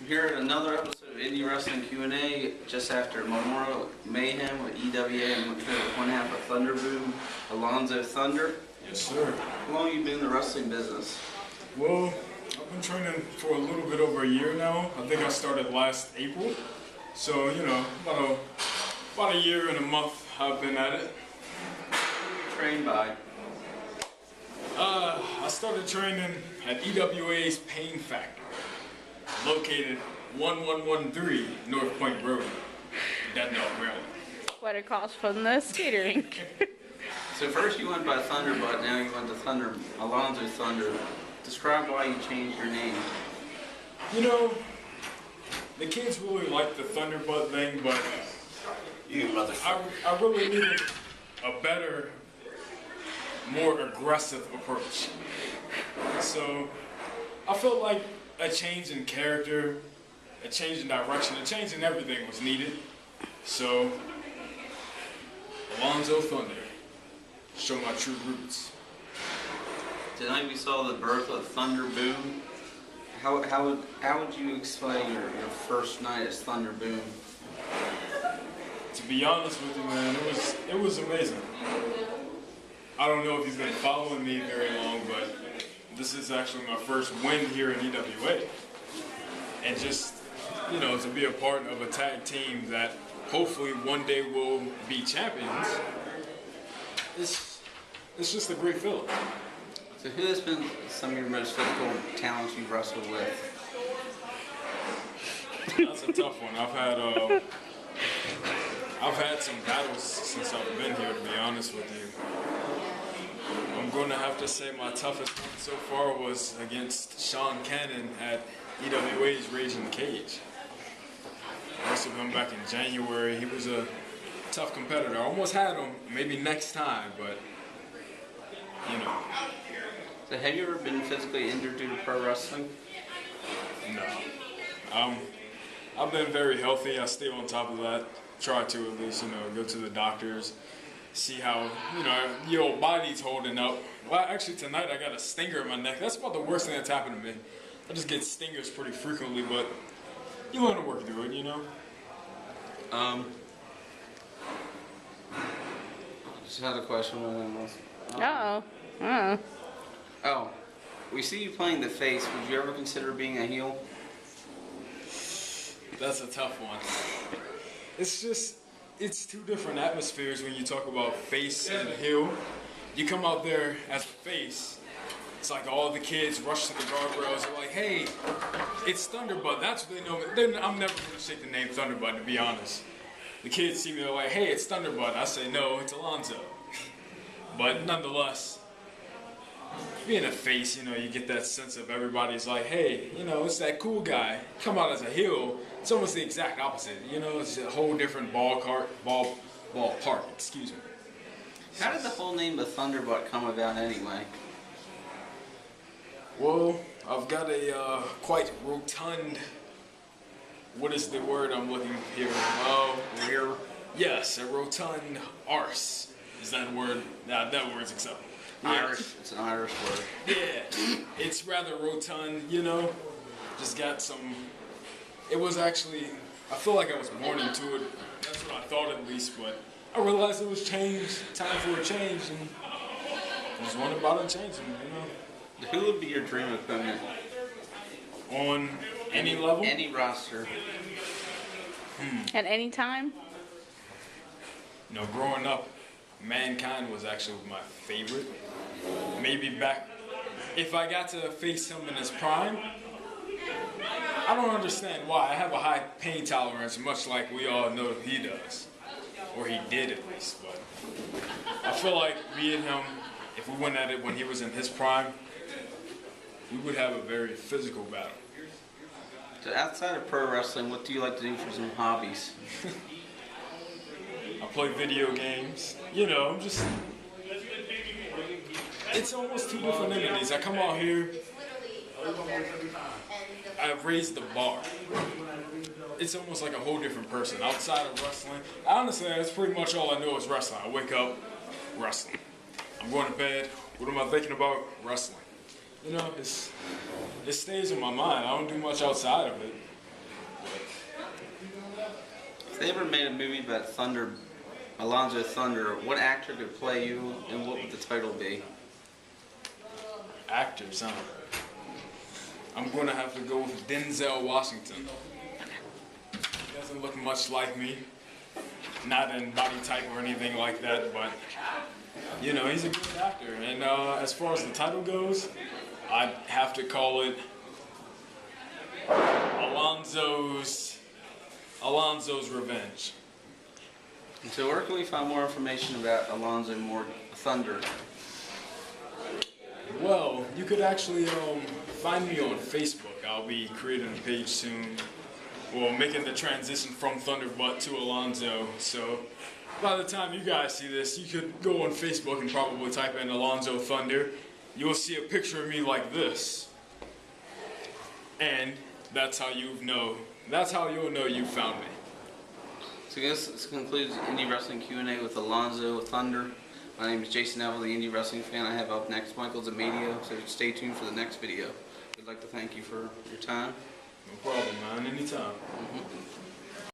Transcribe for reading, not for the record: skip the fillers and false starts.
I'm here at another episode of Indie Wrestling Q&A just after Memorial Mayhem with EWA and one half of Thunder Boom, Alzono Thunder. Yes, sir. How long have you been in the wrestling business? Well, I've been training for a little bit over a year now. I think I started last April. So, you know, about a year and a month I've been at it. Trained by? I started training at EWA's Pain Factory, located 1113 North Point Road, Denton, Maryland. What across from the skater rink. So first you went by Thunderbutt, now you went to Alzono Thunder. Describe why you changed your name. You know, the kids really like the Thunderbutt thing, but I really needed a better, more aggressive approach. So I felt like a change in character, a change in direction, a change in everything was needed. So Alzono Thunder, show my true roots. Tonight we saw the birth of Thunder Boom. How would you explain your first night as Thunder Boom? To be honest with you, man, it was amazing. I don't know if you've been following me very long, but this is actually my first win here in EWA. And just, you know, to be a part of a tag team that hopefully one day will be champions, it's just a great feeling. So who has been some of your most physical talents you've wrestled with? That's a tough one. I've had some battles since I've been here, to be honest with you. I'm going to have to say my toughest one so far was against Sean Cannon at EWA's Raging Cage. I wrestled him back in January. He was a tough competitor. I almost had him maybe next time, but you know. So have you ever been physically injured due to pro wrestling? No. I've been very healthy. I stay on top of that. Try to at least, you know, go to the doctors, see how, you know, your body's holding up. Well, actually tonight I got a stinger in my neck. That's about the worst thing that's happened to me. I just get stingers pretty frequently, but you learn to work through it, you know. Just had a question. Oh, we see you playing the face. Would you ever consider being a heel? That's a tough one. It's two different atmospheres when you talk about face and heel. You come out there as a face, it's like all the kids rush to the guardrails. They're like, hey, it's Thunderbutt. That's what they know. I'm never going to shake the name Thunderbutt, to be honest. The kids see me, they're like, hey, it's Thunderbutt. I say, no, it's Alonzo. But nonetheless, being a face, you know, you get that sense of everybody's like, hey, you know, it's that cool guy. Come out as a heel, it's almost the exact opposite. You know, it's a whole different ballpark, excuse me. How did the whole name of Thunderbutt come about anyway? Well, I've got a quite rotund, what is the word I'm looking here? Rear? Yes, a rotund arse. Is that a word? Nah, that word's acceptable. Irish. It's an Irish word. Yeah, it's rather rotund, you know. Just got some. It was actually. I feel like I was born into it. That's what I thought at least, but I realized it was changed. Time for a change, and I was one about it changing, you know. Who would be your dream opponent? On any level? Any roster. At any time? You know, growing up, Mankind was actually my favorite. Maybe back, if I got to face him in his prime, I don't understand why. I have a high pain tolerance, much like we all know he does. Or he did at least, but I feel like me and him, if we went at it when he was in his prime, we would have a very physical battle. So outside of pro wrestling, what do you like to do for some hobbies? I play video games. You know, just... It's almost two different entities. I come out here, I've raised the bar. It's almost like a whole different person. Outside of wrestling, honestly, that's pretty much all I know is wrestling. I wake up, wrestling. I'm going to bed, what am I thinking about? Wrestling. You know, it stays in my mind. I don't do much outside of it. If they ever made a movie about Thunder, Alonzo Thunder, what actor could play you, and what would the title be? Actors, huh? I'm going to have to go with Denzel Washington. He doesn't look much like me. Not in body type or anything like that, but you know, he's a good actor. And as far as the title goes, I'd have to call it Alonzo's Revenge. And so where can we find more information about Alonzo Thunder? Well, you could actually find me on Facebook. I'll be creating a page soon. Well, making the transition from Thunderbutt to Alonzo. So by the time you guys see this, you could go on Facebook and probably type in Alzono Thunder. You'll see a picture of me like this. And that's how you'll know you found me. So I guess this concludes Indie Wrestling Q&A with Alonzo Thunder. My name is Jason Neville, the Indie Wrestling fan. I have up next Michael Zamadio, so stay tuned for the next video. We'd like to thank you for your time. No problem, man. Anytime.